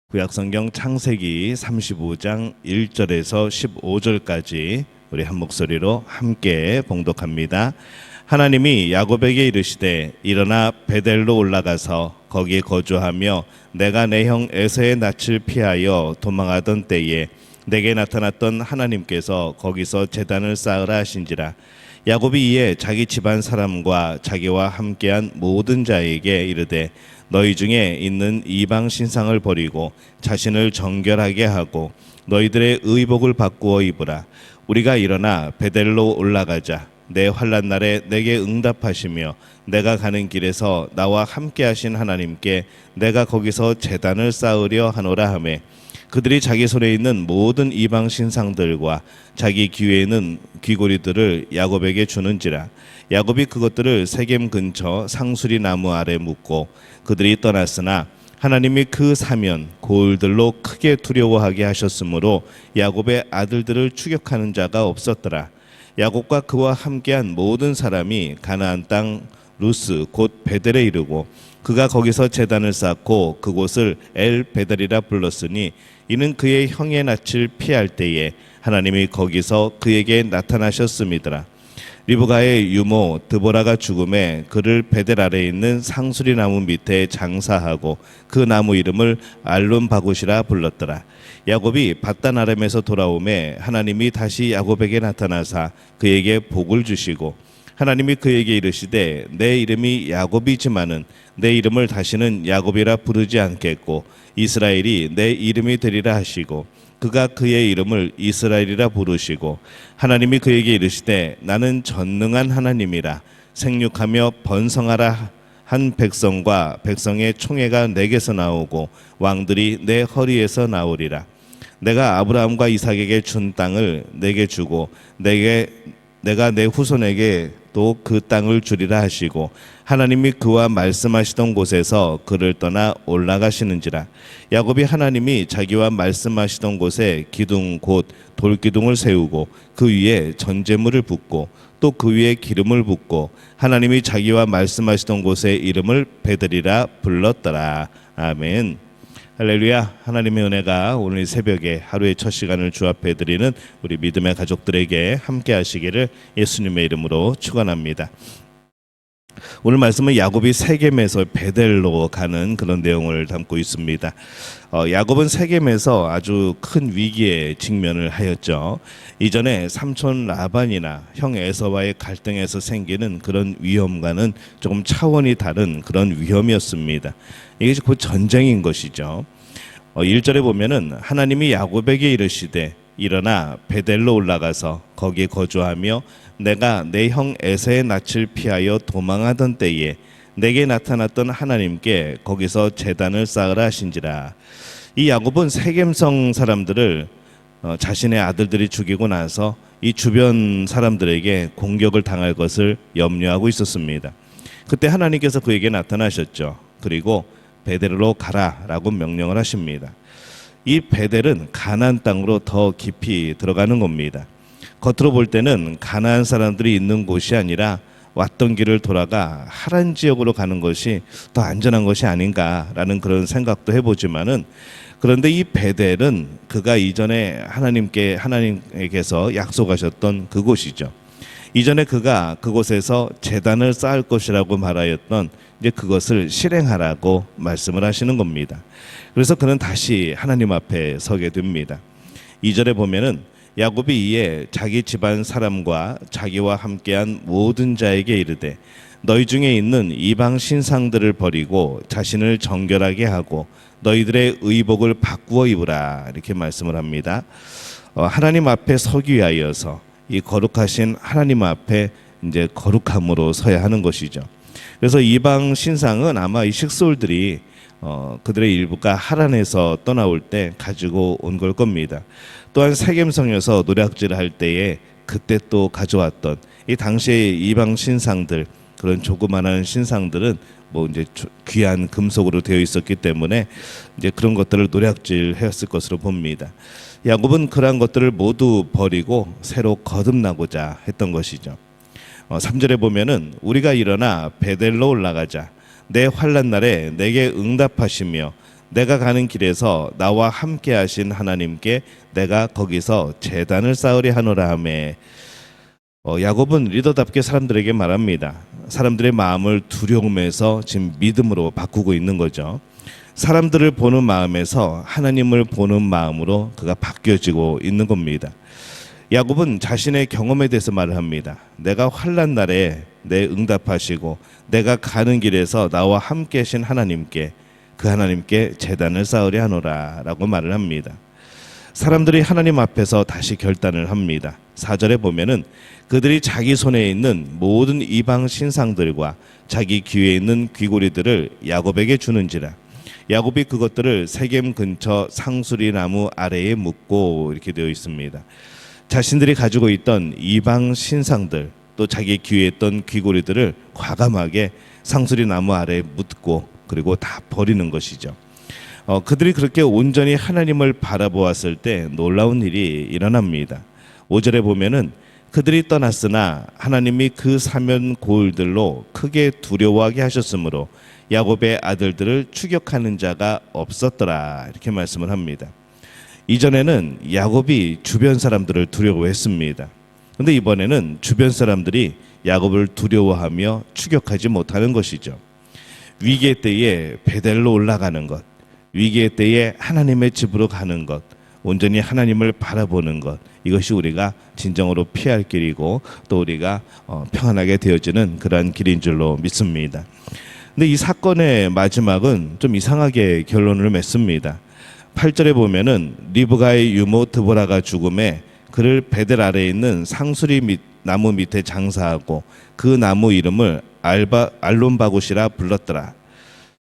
구약성경 창세기 35장 1절에서 15절까지 우리 한 목소리로 함께 봉독합니다. 하나님이 야곱에게 이르시되 일어나 베델로 올라가서 거기에 거주하며 내가 내 형 에서의 낯을 피하여 도망하던 때에 내게 나타났던 하나님께서 거기서 제단을 쌓으라 하신지라. 야곱이 이에 자기 집안 사람과 자기와 함께한 모든 자에게 이르되 너희 중에 있는 이방 신상을 버리고 자신을 정결하게 하고 너희들의 의복을 바꾸어 입으라. 우리가 일어나 베델로 올라가자. 내 환난 날에 내게 응답하시며 내가 가는 길에서 나와 함께 하신 하나님께 내가 거기서 제단을 쌓으려 하노라 하매 그들이 자기 손에 있는 모든 이방 신상들과 자기 귀에 있는 귀고리들을 야곱에게 주는지라. 야곱이 그것들을 세겜 근처 상수리 나무 아래 묻고 그들이 떠났으나 하나님이 그 사면 고을들로 크게 두려워하게 하셨으므로 야곱의 아들들을 추격하는 자가 없었더라. 야곱과 그와 함께한 모든 사람이 가나안 땅 루스 곧 베델에 이르고 그가 거기서 제단을 쌓고 그곳을 엘 베델이라 불렀으니 이는 그의 형의 낯을 피할 때에 하나님이 거기서 그에게 나타나셨음이더라. 리브가의 유모 드보라가 죽음에 그를 베델 아래에 있는 상수리 나무 밑에 장사하고 그 나무 이름을 알론 바굿이라 불렀더라. 야곱이 밧단 아람에서 돌아오매 하나님이 다시 야곱에게 나타나사 그에게 복을 주시고 하나님이 그에게 이르시되 내 이름이 야곱이지만은 내 이름을 다시는 야곱이라 부르지 않겠고 이스라엘이 내 이름이 되리라 하시고 그가 그의 이름을 이스라엘이라 부르시고 하나님이 그에게 이르시되 나는 전능한 하나님이라 생육하며 번성하라 한 백성과 백성의 총회가 내게서 나오고 왕들이 내 허리에서 나오리라. 내가 아브라함과 이삭에게 준 땅을 내게 주고 내가 내 후손에게 또 그 땅을 주리라 하시고 하나님이 그와 말씀하시던 곳에서 그를 떠나 올라가시는지라. 야곱이 하나님이 자기와 말씀하시던 곳에 기둥 곧 돌기둥을 세우고 그 위에 전제물을 붓고 또 그 위에 기름을 붓고 하나님이 자기와 말씀하시던 곳의 이름을 베들이라 불렀더라. 아멘. 할렐루야. 하나님의 은혜가 오늘 새벽에 하루의 첫 시간을 주앞에 드리는 우리 믿음의 가족들에게 함께 하시기를 예수님의 이름으로 축원합니다. 오늘 말씀은 야곱이 세겜에서 베델로 가는 그런 내용을 담고 있습니다. 야곱은 세겜에서 아주 큰 위기에 직면을 하였죠. 이전에 삼촌 라반이나 형 에서와의 갈등에서 생기는 그런 위험과는 조금 차원이 다른 그런 위험이었습니다. 이게 곧 전쟁인 것이죠. 1절에 보면은 하나님이 야곱에게 이르시되 일어나 베델로 올라가서 거기에 거주하며 내가 내 형 에서의 낯을 피하여 도망하던 때에 내게 나타났던 하나님께 거기서 제단을 쌓으라 하신지라. 이 야곱은 세겜성 사람들을 자신의 아들들이 죽이고 나서 이 주변 사람들에게 공격을 당할 것을 염려하고 있었습니다. 그때 하나님께서 그에게 나타나셨죠. 그리고 베델로 가라라고 명령을 하십니다. 이 베델은 가나안 땅으로 더 깊이 들어가는 겁니다. 겉으로 볼 때는 가나안 사람들이 있는 곳이 아니라 왔던 길을 돌아가 하란 지역으로 가는 것이 더 안전한 것이 아닌가라는 그런 생각도 해보지만은 그런데 이 베델은 그가 이전에 하나님께서 약속하셨던 그곳이죠. 이전에 그가 그곳에서 제단을 쌓을 것이라고 말하였던 이제 그것을 실행하라고 말씀을 하시는 겁니다. 그래서 그는 다시 하나님 앞에 서게 됩니다. 2절에 보면은 야곱이 이에 자기 집안 사람과 자기와 함께한 모든 자에게 이르되 너희 중에 있는 이방 신상들을 버리고 자신을 정결하게 하고 너희들의 의복을 바꾸어 입으라 이렇게 말씀을 합니다. 하나님 앞에 서기 위하여서 이 거룩하신 하나님 앞에 이제 거룩함으로 서야 하는 것이죠. 그래서 이방 신상은 아마 이 식솔들이 그들의 일부가 하란에서 떠나올 때 가지고 온 걸 겁니다. 또한 세겜성에서 노략질을 할 때에 그때 또 가져왔던 이 당시의 이방 신상들 그런 조그만한 신상들은 뭐 이제 귀한 금속으로 되어 있었기 때문에 이제 그런 것들을 노략질했을 것으로 봅니다. 야곱은 그러한 것들을 모두 버리고 새로 거듭나고자 했던 것이죠. 3절에 보면은 우리가 일어나 베델로 올라가자. 내 환난 날에 내게 응답하시며 내가 가는 길에서 나와 함께 하신 하나님께 내가 거기서 제단을 쌓으리 하노라 하매. 야곱은 리더답게 사람들에게 말합니다. 사람들의 마음을 두려움에서 지금 믿음으로 바꾸고 있는 거죠. 사람들을 보는 마음에서 하나님을 보는 마음으로 그가 바뀌어지고 있는 겁니다. 야곱은 자신의 경험에 대해서 말을 합니다. 내가 환난 날에 내 응답하시고 내가 가는 길에서 나와 함께 하신 하나님께, 그 하나님께 제단을 쌓으려 하노라 라고 말을 합니다. 사람들이 하나님 앞에서 다시 결단을 합니다. 4절에 보면은 그들이 자기 손에 있는 모든 이방 신상들과 자기 귀에 있는 귀고리들을 야곱에게 주는지라. 야곱이 그것들을 세겜 근처 상수리 나무 아래에 묻고, 이렇게 되어 있습니다. 자신들이 가지고 있던 이방 신상들, 또 자기 귀에 있던 귀고리들을 과감하게 상수리 나무 아래에 묻고 그리고 다 버리는 것이죠. 그들이 그렇게 온전히 하나님을 바라보았을 때 놀라운 일이 일어납니다. 5절에 보면은 그들이 떠났으나 하나님이 그 사면 고을들로 크게 두려워하게 하셨으므로 야곱의 아들들을 추격하는 자가 없었더라, 이렇게 말씀을 합니다. 이전에는 야곱이 주변 사람들을 두려워했습니다. 그런데 이번에는 주변 사람들이 야곱을 두려워하며 추격하지 못하는 것이죠. 위기의 때에 베델로 올라가는 것, 위기의 때에 하나님의 집으로 가는 것, 온전히 하나님을 바라보는 것, 이것이 우리가 진정으로 피할 길이고 또 우리가 평안하게 되어지는 그러한 길인 줄로 믿습니다. 근데 이 사건의 마지막은 좀 이상하게 결론을 맺습니다. 8절에 보면은 리브가의 유모 드보라가 죽음에 그를 베델 아래에 있는 상수리 나무 밑에 장사하고 그 나무 이름을 알론바굿이라 불렀더라.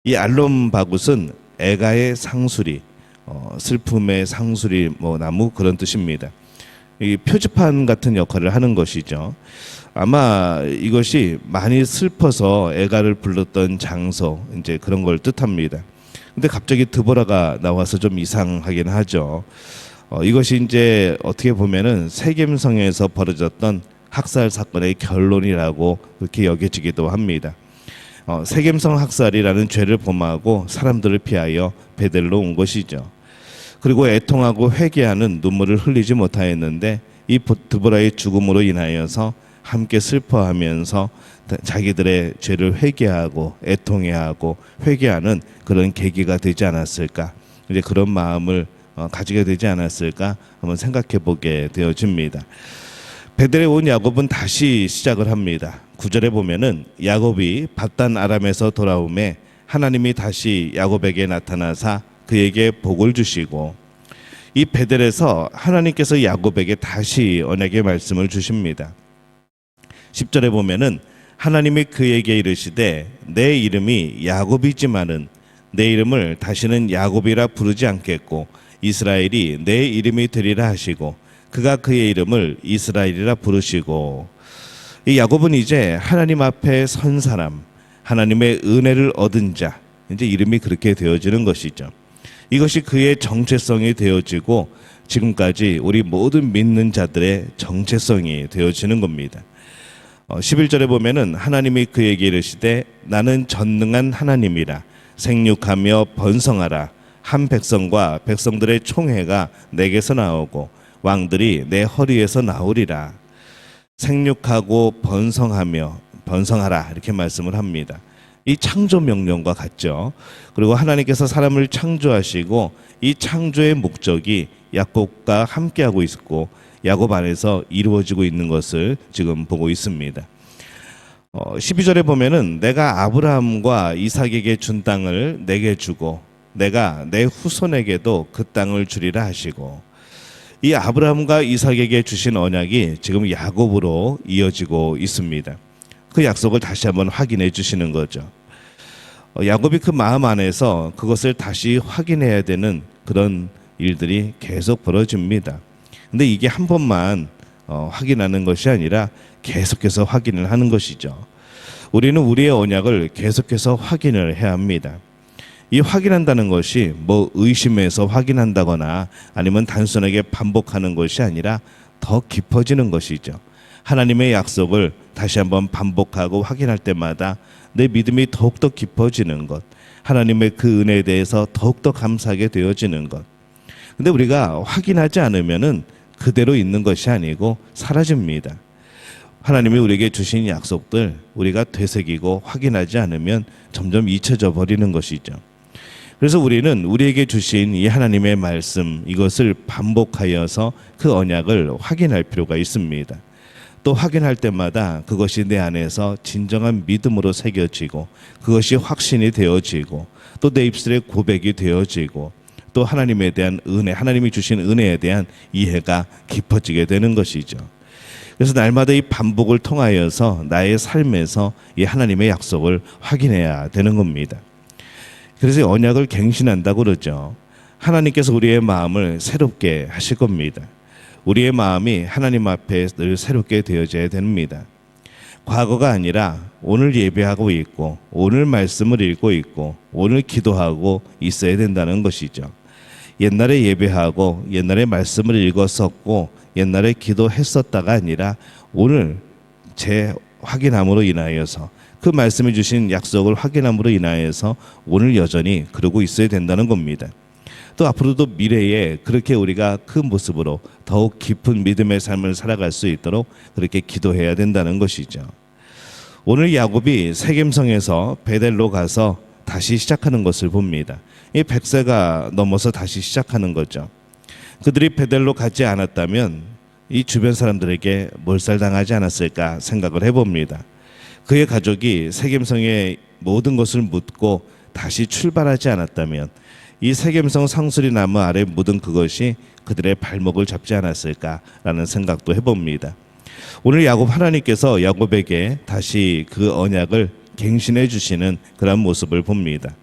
이 알론바굿은 애가의 상수리, 슬픔의 상수리 나무, 그런 뜻입니다. 이 표지판 같은 역할을 하는 것이죠. 아마 이것이 많이 슬퍼서 애가를 불렀던 장소, 이제 그런 걸 뜻합니다. 근데 갑자기 드보라가 나와서 좀 이상하긴 하죠. 이것이 이제 어떻게 보면은 세겜성에서 벌어졌던 학살 사건의 결론이라고 그렇게 여겨지기도 합니다. 세겜성 학살이라는 죄를 범하고 사람들을 피하여 베델로 온 것이죠. 그리고 애통하고 회개하는 눈물을 흘리지 못하였는데 이 드보라의 죽음으로 인하여서 함께 슬퍼하면서 자기들의 죄를 회개하고 애통해하고 회개하는 그런 계기가 되지 않았을까, 이제 그런 마음을 가지게 되지 않았을까 한번 생각해 보게 되어집니다. 베델에 온 야곱은 다시 시작을 합니다. 9절에 보면은 야곱이 밧단 아람에서 돌아오매 하나님이 다시 야곱에게 나타나사 그에게 복을 주시고, 이 베델에서 하나님께서 야곱에게 다시 언약의 말씀을 주십니다. 10절에 보면은 하나님이 그에게 이르시되 내 이름이 야곱이지만은 내 이름을 다시는 야곱이라 부르지 않겠고 이스라엘이 내 이름이 되리라 하시고 그가 그의 이름을 이스라엘이라 부르시고. 이 야곱은 이제 하나님 앞에 선 사람, 하나님의 은혜를 얻은 자, 이제 이름이 그렇게 되어지는 것이죠. 이것이 그의 정체성이 되어지고 지금까지 우리 모든 믿는 자들의 정체성이 되어지는 겁니다. 11절에 보면은 하나님이 그에게 이르시되 나는 전능한 하나님이라 생육하며 번성하라. 한 백성과 백성들의 총회가 내게서 나오고 왕들이 내 허리에서 나오리라. 생육하고 번성하라, 이렇게 말씀을 합니다. 이 창조 명령과 같죠. 그리고 하나님께서 사람을 창조하시고 이 창조의 목적이 야곱과 함께하고 있고 야곱 안에서 이루어지고 있는 것을 지금 보고 있습니다. 12절에 보면은 내가 아브라함과 이삭에게 준 땅을 내게 주고 내가 내 후손에게도 그 땅을 주리라 하시고, 이 아브라함과 이삭에게 주신 언약이 지금 야곱으로 이어지고 있습니다. 그 약속을 다시 한번 확인해 주시는 거죠. 야곱이 그 마음 안에서 그것을 다시 확인해야 되는 그런 일들이 계속 벌어집니다. 근데 이게 한 번만 확인하는 것이 아니라 계속해서 확인을 하는 것이죠. 우리는 우리의 언약을 계속해서 확인을 해야 합니다. 이 확인한다는 것이 의심해서 확인한다거나 아니면 단순하게 반복하는 것이 아니라 더 깊어지는 것이죠. 하나님의 약속을 다시 한번 반복하고 확인할 때마다 내 믿음이 더욱더 깊어지는 것, 하나님의 그 은혜에 대해서 더욱더 감사하게 되어지는 것. 근데 우리가 확인하지 않으면은 그대로 있는 것이 아니고 사라집니다. 하나님이 우리에게 주신 약속들 우리가 되새기고 확인하지 않으면 점점 잊혀져 버리는 것이죠. 그래서 우리는 우리에게 주신 이 하나님의 말씀, 이것을 반복하여서 그 언약을 확인할 필요가 있습니다. 또 확인할 때마다 그것이 내 안에서 진정한 믿음으로 새겨지고, 그것이 확신이 되어지고, 또 내 입술에 고백이 되어지고, 또 하나님에 대한 은혜, 하나님이 주신 은혜에 대한 이해가 깊어지게 되는 것이죠. 그래서 날마다 이 반복을 통하여서 나의 삶에서 이 하나님의 약속을 확인해야 되는 겁니다. 그래서 언약을 갱신한다고 그러죠. 하나님께서 우리의 마음을 새롭게 하실 겁니다. 우리의 마음이 하나님 앞에 늘 새롭게 되어져야 됩니다. 과거가 아니라 오늘 예배하고 있고, 오늘 말씀을 읽고 있고, 오늘 기도하고 있어야 된다는 것이죠. 옛날에 예배하고 옛날에 말씀을 읽었었고 옛날에 기도했었다가 아니라 오늘 제 확인함으로 인하여서, 그 말씀해 주신 약속을 확인함으로 인하여서 오늘 여전히 그러고 있어야 된다는 겁니다. 또 앞으로도 미래에 그렇게 우리가 그 모습으로 더욱 깊은 믿음의 삶을 살아갈 수 있도록 그렇게 기도해야 된다는 것이죠. 오늘 야곱이 세겜성에서 베델로 가서 다시 시작하는 것을 봅니다. 이 100세가 넘어서 다시 시작하는 거죠. 그들이 베델로 가지 않았다면 이 주변 사람들에게 몰살당하지 않았을까 생각을 해봅니다. 그의 가족이 세겜성의 모든 것을 묻고 다시 출발하지 않았다면 이 세겜성 상수리 나무 아래 묻은 그것이 그들의 발목을 잡지 않았을까라는 생각도 해봅니다. 오늘 야곱, 하나님께서 야곱에게 다시 그 언약을 갱신해 주시는 그런 모습을 봅니다.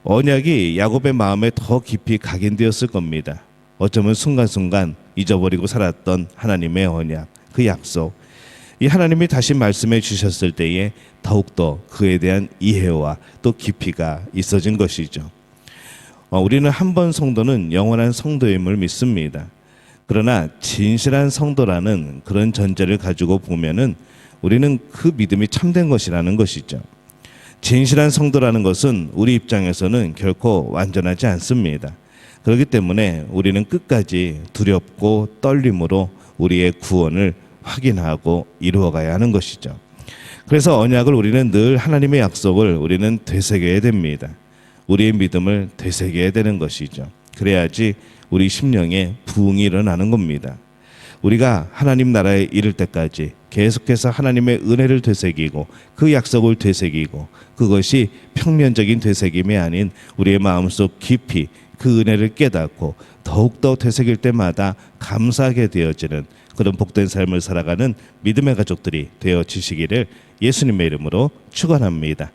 언약이 야곱의 마음에 더 깊이 각인되었을 겁니다. 어쩌면 순간순간 잊어버리고 살았던 하나님의 언약, 그 약속, 이 하나님이 다시 말씀해 주셨을 때에 더욱더 그에 대한 이해와 또 깊이가 있어진 것이죠. 우리는 한 번 성도는 영원한 성도임을 믿습니다. 그러나 진실한 성도라는 그런 전제를 가지고 보면은 우리는 그 믿음이 참된 것이라는 것이죠. 진실한 성도라는 것은 우리 입장에서는 결코 완전하지 않습니다. 그렇기 때문에 우리는 끝까지 두렵고 떨림으로 우리의 구원을 확인하고 이루어가야 하는 것이죠. 그래서 언약을 우리는 늘 하나님의 약속을 우리는 되새겨야 됩니다. 우리의 믿음을 되새겨야 되는 것이죠. 그래야지 우리 심령에 부흥이 일어나는 겁니다. 우리가 하나님 나라에 이를 때까지 계속해서 하나님의 은혜를 되새기고 그 약속을 되새기고, 그것이 평면적인 되새김이 아닌 우리의 마음속 깊이 그 은혜를 깨닫고 더욱더 되새길 때마다 감사하게 되어지는 그런 복된 삶을 살아가는 믿음의 가족들이 되어지시기를 예수님의 이름으로 축원합니다.